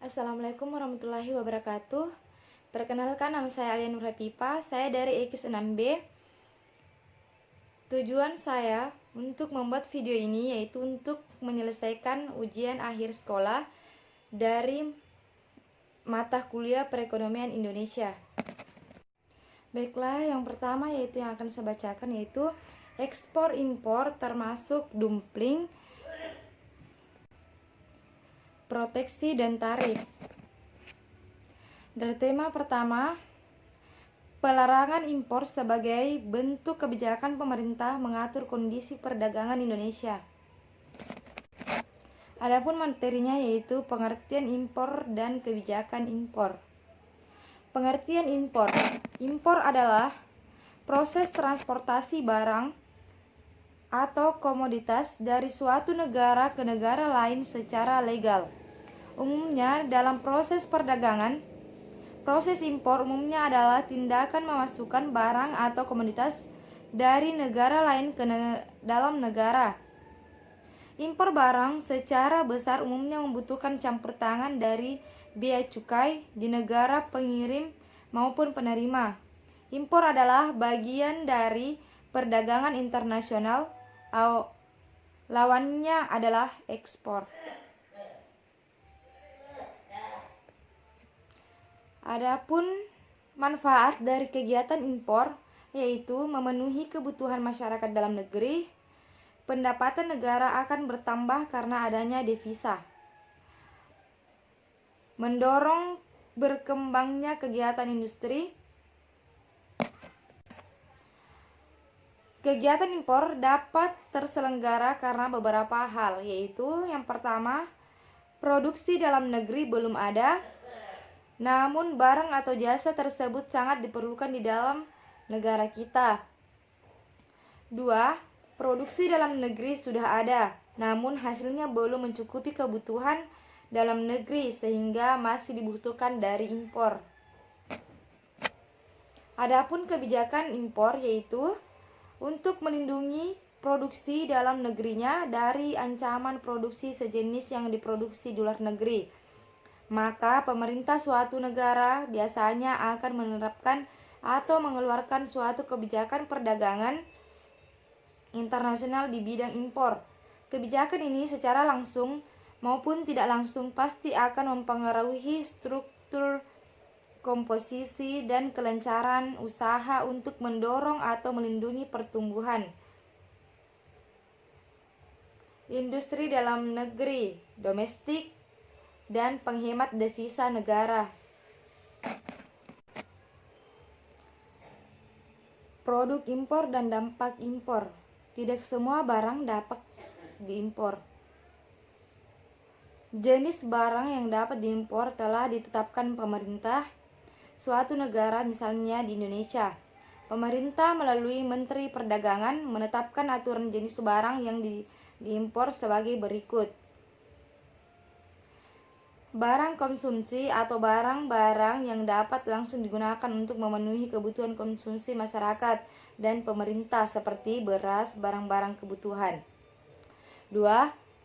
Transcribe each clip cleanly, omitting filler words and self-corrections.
Assalamualaikum warahmatullahi wabarakatuh. Perkenalkan, nama saya Alia Nur Hapipa. Saya dari EKIS 6B. Tujuan saya untuk membuat video ini yaitu untuk menyelesaikan ujian akhir sekolah dari mata kuliah Perekonomian Indonesia. Baiklah, yang pertama yaitu yang akan saya bacakan yaitu ekspor impor termasuk dumpling, proteksi dan tarif. Dari tema pertama, pelarangan impor sebagai bentuk kebijakan pemerintah mengatur kondisi perdagangan Indonesia. Adapun materinya yaitu pengertian impor dan kebijakan impor. Pengertian impor. Impor adalah proses transportasi barang atau komoditas dari suatu negara ke negara lain secara legal. Umumnya dalam proses perdagangan, proses impor umumnya adalah tindakan memasukkan barang atau komoditas dari negara lain ke dalam negara. Impor barang secara besar umumnya membutuhkan campur tangan dari bea cukai di negara pengirim maupun penerima. Impor adalah bagian dari perdagangan internasional, lawannya adalah ekspor. Adapun manfaat dari kegiatan impor yaitu memenuhi kebutuhan masyarakat dalam negeri, pendapatan negara akan bertambah karena adanya devisa, mendorong berkembangnya kegiatan industri. Kegiatan impor dapat terselenggara karena beberapa hal, yaitu yang pertama, produksi dalam negeri belum ada, namun barang atau jasa tersebut sangat diperlukan di dalam negara kita. 2. Produksi dalam negeri sudah ada, namun hasilnya belum mencukupi kebutuhan dalam negeri sehingga masih dibutuhkan dari impor. Adapun kebijakan impor yaitu untuk melindungi produksi dalam negerinya dari ancaman produksi sejenis yang diproduksi di luar negeri. Maka pemerintah suatu negara biasanya akan menerapkan atau mengeluarkan suatu kebijakan perdagangan internasional di bidang impor. Kebijakan ini secara langsung maupun tidak langsung pasti akan mempengaruhi struktur, komposisi, dan kelancaran usaha untuk mendorong atau melindungi pertumbuhan industri dalam negeri, domestik, dan penghemat devisa negara. Produk impor dan dampak impor. Tidak semua barang dapat diimpor. Jenis barang yang dapat diimpor telah ditetapkan pemerintah suatu negara, misalnya di Indonesia. Pemerintah melalui Menteri Perdagangan menetapkan aturan jenis barang yang diimpor sebagai berikut. Barang konsumsi atau barang-barang yang dapat langsung digunakan untuk memenuhi kebutuhan konsumsi masyarakat dan pemerintah seperti beras, barang-barang kebutuhan. 2.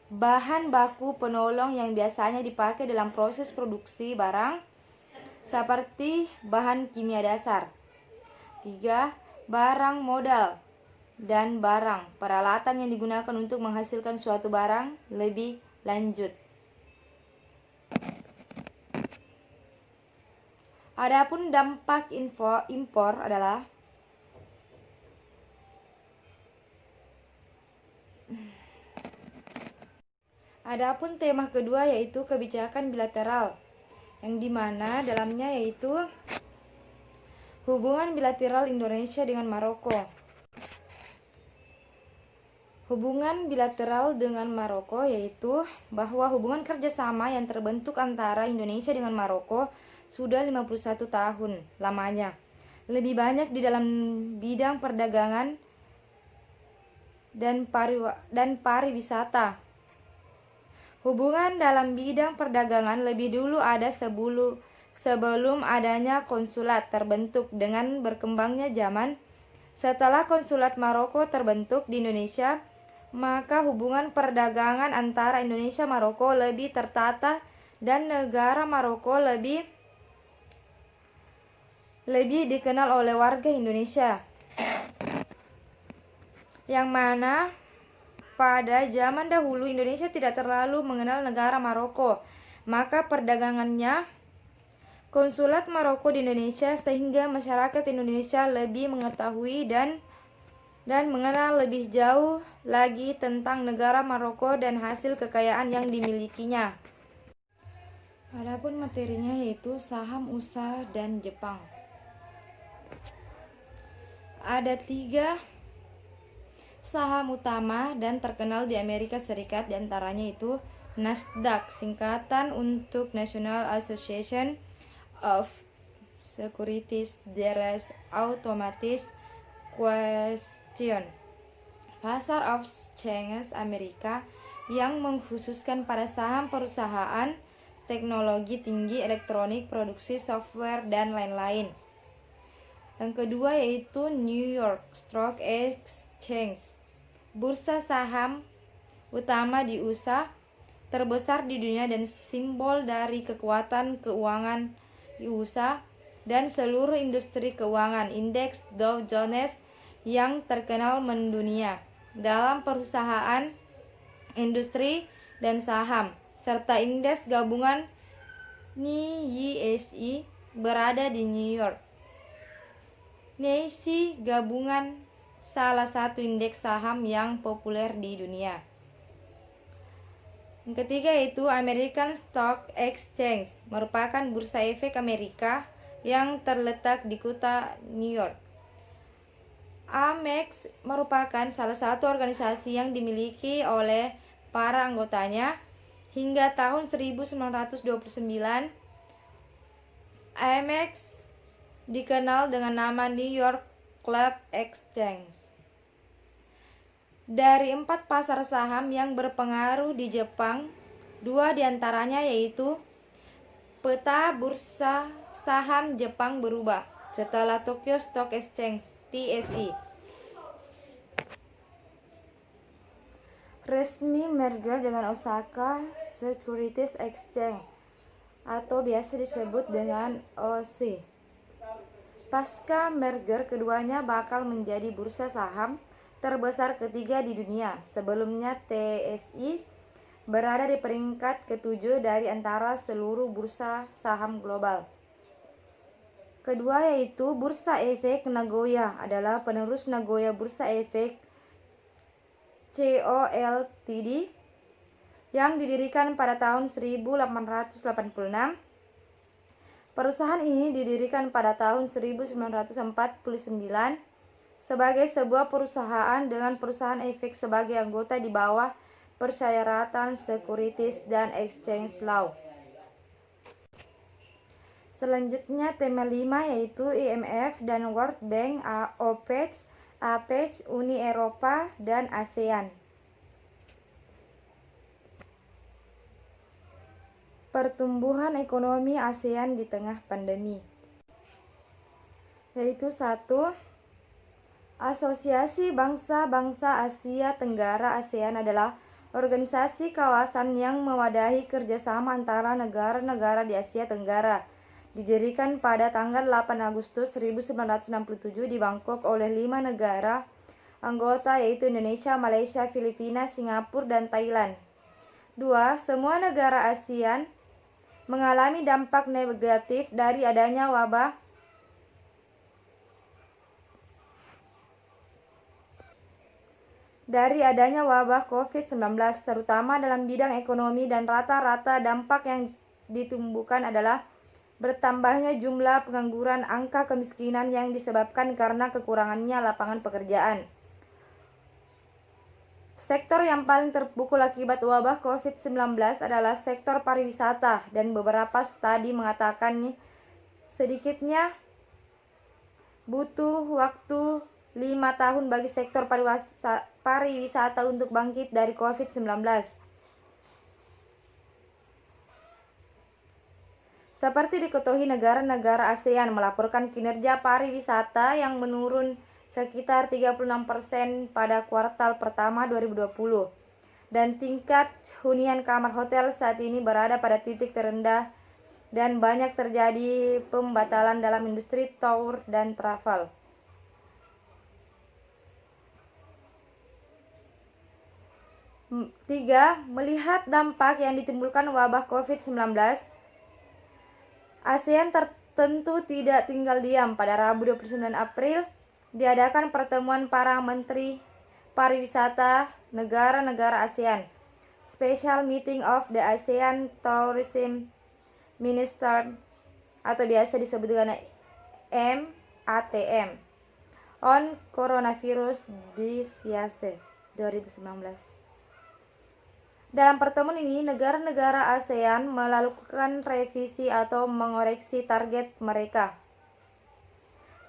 Bahan baku penolong yang biasanya dipakai dalam proses produksi barang seperti bahan kimia dasar. 3. Barang modal dan barang peralatan yang digunakan untuk menghasilkan suatu barang lebih lanjut. Adapun dampak impor adalah Adapun tema kedua yaitu kebijakan bilateral, yang dimana dalamnya yaitu hubungan bilateral Indonesia dengan Maroko. Hubungan bilateral dengan Maroko yaitu bahwa hubungan kerjasama yang terbentuk antara Indonesia dengan Maroko sudah 51 tahun lamanya. Lebih banyak di dalam bidang perdagangan dan pariwisata. Hubungan dalam bidang perdagangan lebih dulu ada sebelum adanya konsulat terbentuk. Dengan berkembangnya zaman, setelah konsulat Maroko terbentuk di Indonesia, maka hubungan perdagangan antara Indonesia Maroko lebih tertata dan negara Maroko lebih dikenal oleh warga Indonesia, yang mana pada zaman dahulu Indonesia tidak terlalu mengenal negara Maroko. Maka perdagangannya konsulat Maroko di Indonesia, sehingga masyarakat Indonesia lebih mengetahui dan mengenal lebih jauh lagi tentang negara Maroko dan hasil kekayaan yang dimilikinya. Adapun materinya yaitu saham USA dan Jepang. Ada 3 saham utama dan terkenal di Amerika Serikat, diantaranya itu Nasdaq, singkatan untuk National Association of Securities Dealers Automatic Question. Pasar Exchange Amerika yang mengkhususkan pada saham perusahaan teknologi tinggi, elektronik, produksi software, dan lain-lain. Yang kedua yaitu New York Stock Exchange, bursa saham utama di USA, terbesar di dunia dan simbol dari kekuatan keuangan di USA dan seluruh industri keuangan. Indeks Dow Jones yang terkenal mendunia dalam perusahaan, industri, dan saham, serta indeks gabungan NYSE berada di New York. NYSE gabungan salah satu indeks saham yang populer di dunia. Yang ketiga yaitu American Stock Exchange, merupakan bursa efek Amerika yang terletak di kota New York. AMEX merupakan salah satu organisasi yang dimiliki oleh para anggotanya. Hingga tahun 1929, AMEX dikenal dengan nama New York Club Exchange. Dari 4 pasar saham yang berpengaruh di Jepang, 2 diantaranya yaitu peta bursa saham Jepang berubah setelah Tokyo Stock Exchange (TSE) resmi merger dengan Osaka Securities Exchange atau biasa disebut dengan OSE. Pasca merger, keduanya bakal menjadi bursa saham terbesar ketiga di dunia. Sebelumnya TSE berada di peringkat ke-7 dari antara seluruh bursa saham global. Kedua yaitu Bursa Efek Nagoya, adalah penerus Nagoya Bursa Efek Co., Ltd. yang didirikan pada tahun 1886. Perusahaan ini didirikan pada tahun 1949 sebagai sebuah perusahaan dengan perusahaan efek sebagai anggota di bawah Persyaratan Securities dan Exchange Law. Selanjutnya tema 5 yaitu IMF dan World Bank, OPEC, APEC, Uni Eropa, dan ASEAN. Pertumbuhan ekonomi ASEAN di tengah pandemi, yaitu 1. Asosiasi Bangsa-Bangsa Asia Tenggara (ASEAN) adalah organisasi kawasan yang mewadahi kerjasama antara negara-negara di Asia Tenggara. Didirikan pada tanggal 8 Agustus 1967 di Bangkok oleh 5 negara anggota yaitu Indonesia, Malaysia, Filipina, Singapura, dan Thailand. 2. Semua negara ASEAN mengalami dampak negatif dari adanya wabah COVID-19, terutama dalam bidang ekonomi, dan rata-rata dampak yang ditumbuhkan adalah bertambahnya jumlah pengangguran, angka kemiskinan yang disebabkan karena kekurangannya lapangan pekerjaan. Sektor yang paling terpukul akibat wabah COVID-19 adalah sektor pariwisata, dan beberapa studi mengatakan sedikitnya butuh waktu 5 tahun bagi sektor pariwisata untuk bangkit dari COVID-19. Seperti diketahui, negara-negara ASEAN melaporkan kinerja pariwisata yang menurun sekitar 36% pada kuartal pertama 2020. dan tingkat hunian kamar hotel saat ini berada pada titik terendah dan banyak terjadi pembatalan dalam industri tour dan travel. Tiga, melihat dampak yang ditimbulkan wabah COVID-19, ASEAN tentu tidak tinggal diam. Pada Rabu 29 April diadakan pertemuan para menteri pariwisata negara-negara ASEAN, Special Meeting of the ASEAN Tourism Minister atau biasa disebut dengan MATM on Coronavirus Disease 2019. Dalam pertemuan ini, negara-negara ASEAN melakukan revisi atau mengoreksi target mereka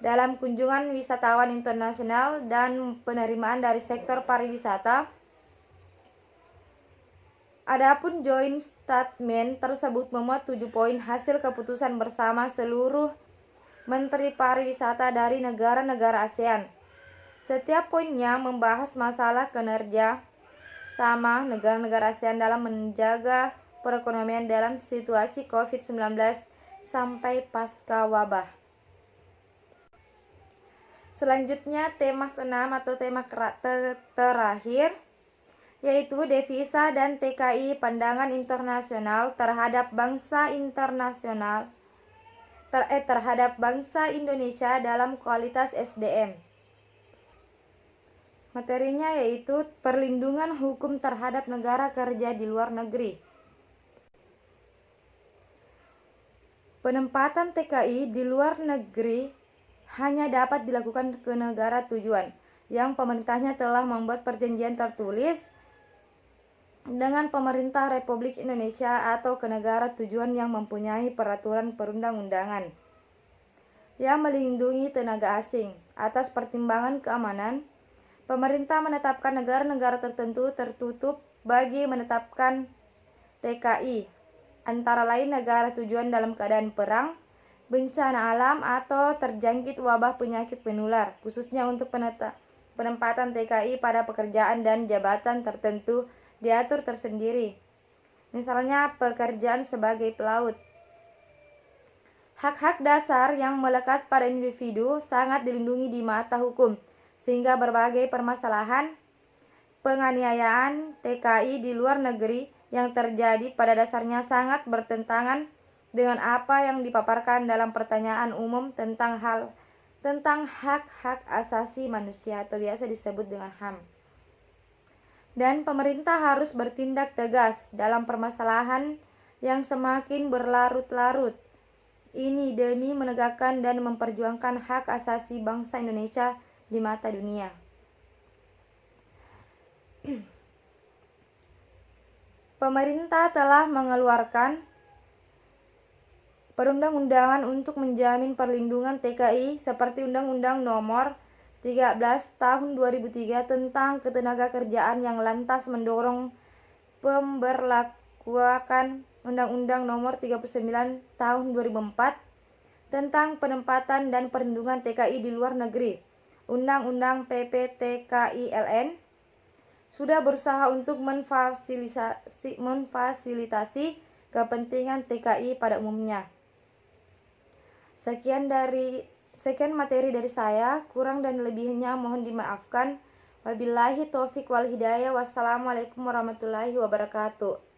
dalam kunjungan wisatawan internasional dan penerimaan dari sektor pariwisata. Adapun joint statement tersebut memuat 7 poin hasil keputusan bersama seluruh menteri pariwisata dari negara-negara ASEAN. Setiap poinnya membahas masalah kinerja sama negara-negara ASEAN dalam menjaga perekonomian dalam situasi COVID-19 sampai pasca wabah. Selanjutnya tema ke-6 atau tema terakhir, yaitu devisa dan TKI pandangan internasional terhadap bangsa Indonesia dalam kualitas SDM. Materinya yaitu perlindungan hukum terhadap negara kerja di luar negeri. Penempatan TKI di luar negeri hanya dapat dilakukan ke negara tujuan yang pemerintahnya telah membuat perjanjian tertulis dengan pemerintah Republik Indonesia atau ke negara tujuan yang mempunyai peraturan perundang-undangan yang melindungi tenaga asing. Atas pertimbangan keamanan, pemerintah menetapkan negara-negara tertentu tertutup bagi menetapkan TKI, antara lain negara tujuan dalam keadaan perang, bencana alam, atau terjangkit wabah penyakit menular, khususnya untuk penempatan TKI pada pekerjaan dan jabatan tertentu diatur tersendiri. Misalnya pekerjaan sebagai pelaut. Hak-hak dasar yang melekat pada individu sangat dilindungi di mata hukum, sehingga berbagai permasalahan penganiayaan TKI di luar negeri yang terjadi pada dasarnya sangat bertentangan dengan apa yang dipaparkan dalam pertanyaan umum tentang hak-hak asasi manusia atau biasa disebut dengan HAM. Dan pemerintah harus bertindak tegas dalam permasalahan yang semakin berlarut-larut ini demi menegakkan dan memperjuangkan hak asasi bangsa Indonesia di mata dunia. Pemerintah telah mengeluarkan perundang-undangan untuk menjamin perlindungan TKI seperti Undang-Undang Nomor 13 Tahun 2003 tentang Ketenagakerjaan yang lantas mendorong pemberlakuan Undang-Undang Nomor 39 Tahun 2004 tentang penempatan dan perlindungan TKI di luar negeri. Undang-Undang PPTKILN sudah berusaha untuk memfasilitasi kepentingan TKI pada umumnya. Sekian materi dari saya, kurang dan lebihnya mohon dimaafkan. Wabillahi taufiq wal hidayah. Wassalamualaikum warahmatullahi wabarakatuh.